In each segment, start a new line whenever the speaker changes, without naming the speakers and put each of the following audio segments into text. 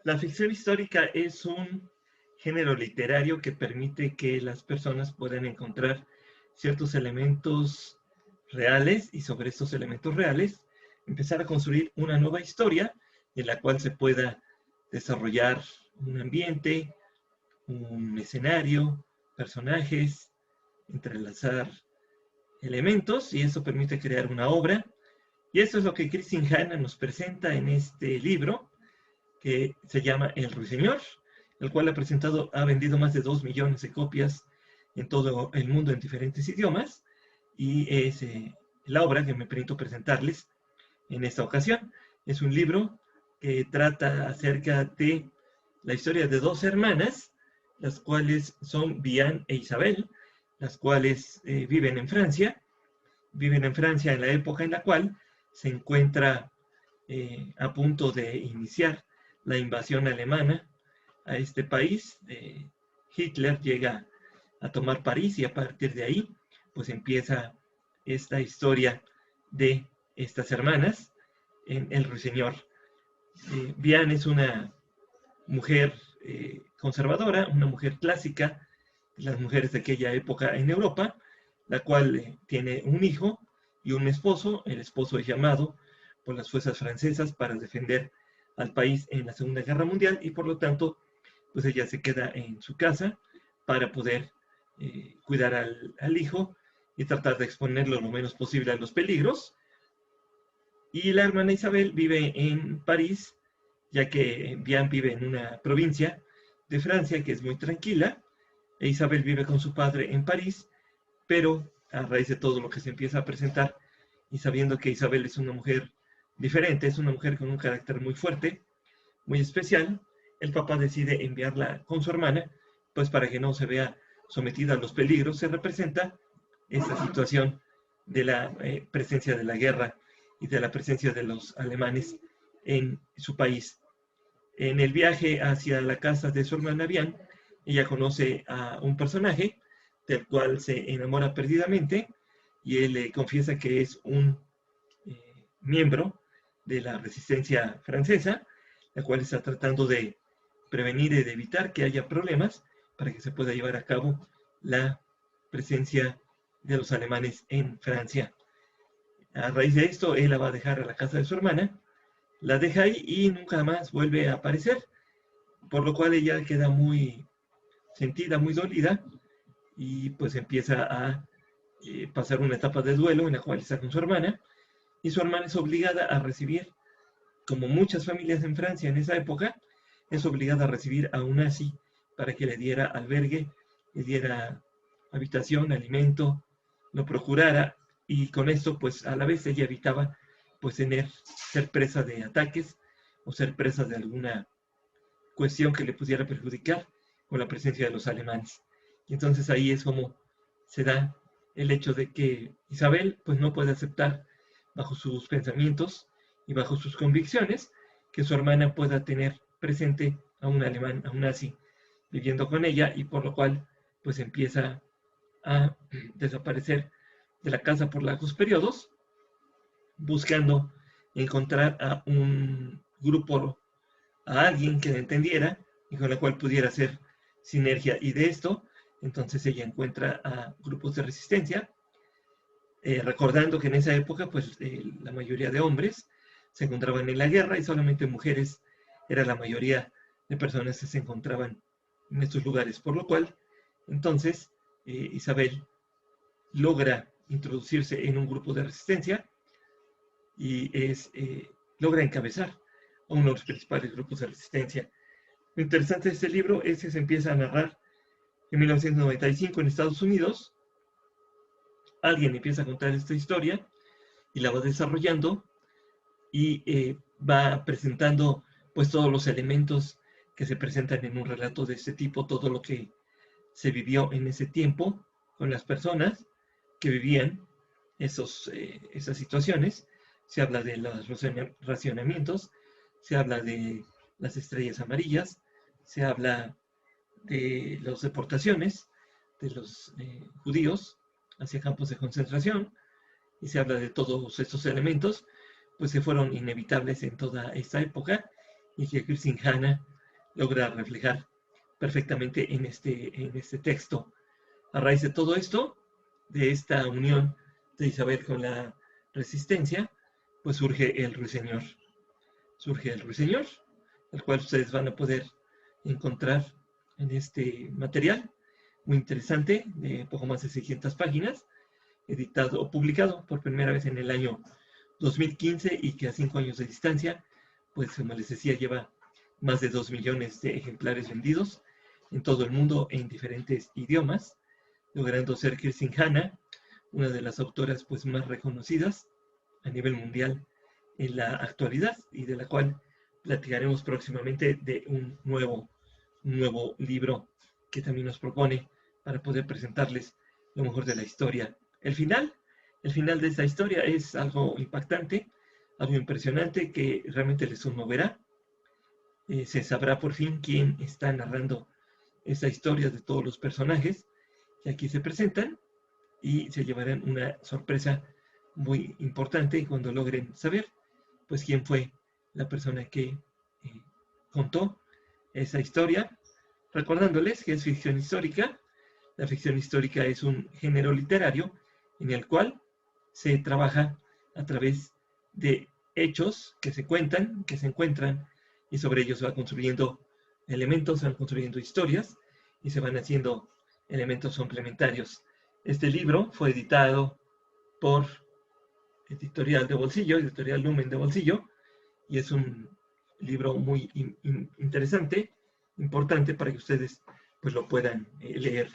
La ficción histórica es un género literario que permite que las personas puedan encontrar ciertos elementos reales y sobre estos elementos reales empezar a construir una nueva historia en la cual se pueda desarrollar un ambiente, un escenario, personajes, entrelazar elementos y eso permite crear una obra. Y eso es lo que Christine Hanna nos presenta en este libro que se llama El Ruiseñor, el cual ha vendido más de 2 millones de copias en todo el mundo en diferentes idiomas y es la obra que me permito presentarles en esta ocasión. Es un libro que trata acerca de la historia de dos hermanas, las cuales son Vian e Isabel, las cuales viven en Francia en la época en la cual se encuentra a punto de iniciar la invasión alemana a este país. Hitler llega a tomar París y a partir de ahí pues empieza esta historia de estas hermanas en El Ruiseñor. Vian es una mujer conservadora, una mujer clásica, las mujeres de aquella época en Europa, la cual tiene un hijo y un esposo. El esposo es llamado por las fuerzas francesas para defender al país en la Segunda Guerra Mundial y por lo tanto, pues ella se queda en su casa para poder cuidar al hijo y tratar de exponerlo lo menos posible a los peligros. Y la hermana Isabel vive en París, ya que Vian vive en una provincia de Francia que es muy tranquila, e Isabel vive con su padre en París, pero a raíz de todo lo que se empieza a presentar y sabiendo que Isabel es una mujer diferente, es una mujer con un carácter muy fuerte, muy especial, el papá decide enviarla con su hermana, pues para que no se vea sometida a los peligros. Se representa esta situación de la presencia de la guerra y de la presencia de los alemanes en su país. En el viaje hacia la casa de su hermana Vian, ella conoce a un personaje del cual se enamora perdidamente y él le confiesa que es un miembro de la resistencia francesa, la cual está tratando de prevenir y de evitar que haya problemas para que se pueda llevar a cabo la presencia de los alemanes en Francia. A raíz de esto, él la va a dejar a la casa de su hermana, la deja ahí y nunca más vuelve a aparecer, por lo cual ella queda muy sentida, muy dolida y pues empieza a pasar una etapa de duelo en la cual está con su hermana y su hermana es obligada a recibir, como muchas familias en Francia en esa época, es obligada a recibir a un nazi para que le diera albergue, le diera habitación, alimento, lo procurara y con esto pues a la vez ella evitaba pues ser presa de ataques o ser presa de alguna cuestión que le pudiera perjudicar con la presencia de los alemanes. Y entonces ahí es como se da el hecho de que Isabel pues no puede aceptar bajo sus pensamientos y bajo sus convicciones que su hermana pueda tener presente a un alemán, a un nazi viviendo con ella y por lo cual pues empieza a desaparecer de la casa por largos periodos buscando encontrar a un grupo, a alguien que la entendiera y con la cual pudiera hacer sinergia. Y de esto, entonces ella encuentra a grupos de resistencia, recordando que en esa época, pues la mayoría de hombres se encontraban en la guerra y solamente mujeres era la mayoría de personas que se encontraban en estos lugares. Por lo cual, entonces, Isabel logra introducirse en un grupo de resistencia y logra encabezar a uno de los principales grupos de resistencia. Lo interesante de este libro es que se empieza a narrar en 1995 en Estados Unidos. Alguien empieza a contar esta historia y la va desarrollando y va presentando pues todos los elementos que se presentan en un relato de este tipo, todo lo que se vivió en ese tiempo con las personas que vivían esas situaciones. Se habla de los racionamientos, se habla de las estrellas amarillas, se habla de las deportaciones de los judíos hacia campos de concentración y se habla de todos estos elementos pues que fueron inevitables en toda esta época y que Christine Hanna logra reflejar perfectamente en este texto. A raíz de todo esto, de esta unión de Isabel con la resistencia, pues surge el Ruiseñor. Surge el Ruiseñor, el cual ustedes van a poder encontrar en este material muy interesante, de poco más de 600 páginas, editado o publicado por primera vez en el año 2015 y que a 5 años de distancia, pues como les decía, lleva más de 2 millones de ejemplares vendidos en todo el mundo en diferentes idiomas, logrando ser Kirsten Hanna una de las autoras pues más reconocidas a nivel mundial en la actualidad y de la cual platicaremos próximamente de un nuevo libro que también nos propone para poder presentarles lo mejor de la historia. El final de esta historia es algo impactante, algo impresionante que realmente les conmoverá. Se sabrá por fin quién está narrando esa historia de todos los personajes que aquí se presentan y se llevarán una sorpresa muy importante cuando logren saber pues quién fue la persona que contó esa historia, recordándoles que es ficción histórica. La ficción histórica es un género literario en el cual se trabaja a través de hechos que se cuentan, que se encuentran, y sobre ellos se va construyendo elementos, se van construyendo historias, y se van haciendo elementos complementarios. Este libro fue editado por Editorial de Bolsillo, Editorial Lumen de Bolsillo, y es un libro muy interesante, importante para que ustedes pues lo puedan leer.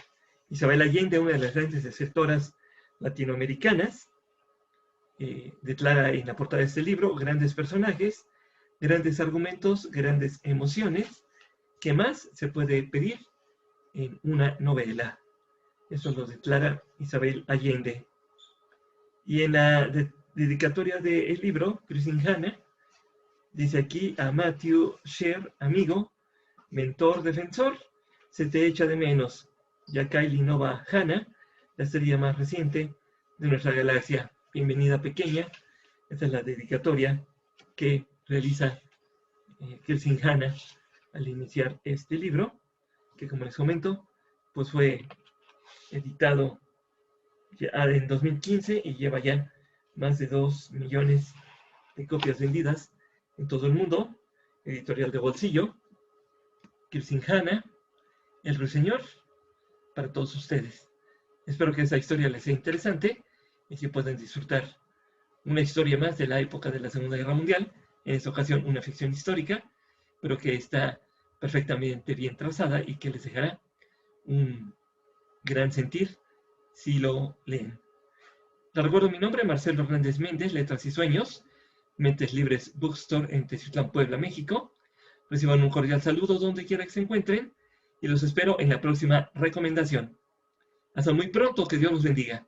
Isabel Allende, una de las grandes escritoras latinoamericanas, declara en la portada de este libro grandes personajes, grandes argumentos, grandes emociones. ¿Qué más se puede pedir en una novela? Eso lo declara Isabel Allende. Y en la dedicatoria del libro, Kirsten Hanna dice aquí a Matthew Sher, amigo, mentor, defensor, se te echa de menos. Ya Kylie Nova Hanna, la estrella más reciente de nuestra galaxia. Bienvenida pequeña. Esta es la dedicatoria que realiza Kirsten Hanna al iniciar este libro, que como les comento, pues fue editado ya en 2015 y lleva ya más de 2 millones de copias vendidas en todo el mundo. Editorial de Bolsillo, Kirsten Hanna, El Ruiseñor, para todos ustedes. Espero que esta historia les sea interesante y que puedan disfrutar una historia más de la época de la Segunda Guerra Mundial, en esta ocasión una ficción histórica, pero que está perfectamente bien trazada y que les dejará un gran sentir si lo leen. Les recuerdo mi nombre, Marcelo Hernández Méndez, Letras y Sueños, Mentes Libres Bookstore en Teciutlán, Puebla, México. Reciban un cordial saludo donde quiera que se encuentren y los espero en la próxima recomendación. Hasta muy pronto, que Dios los bendiga.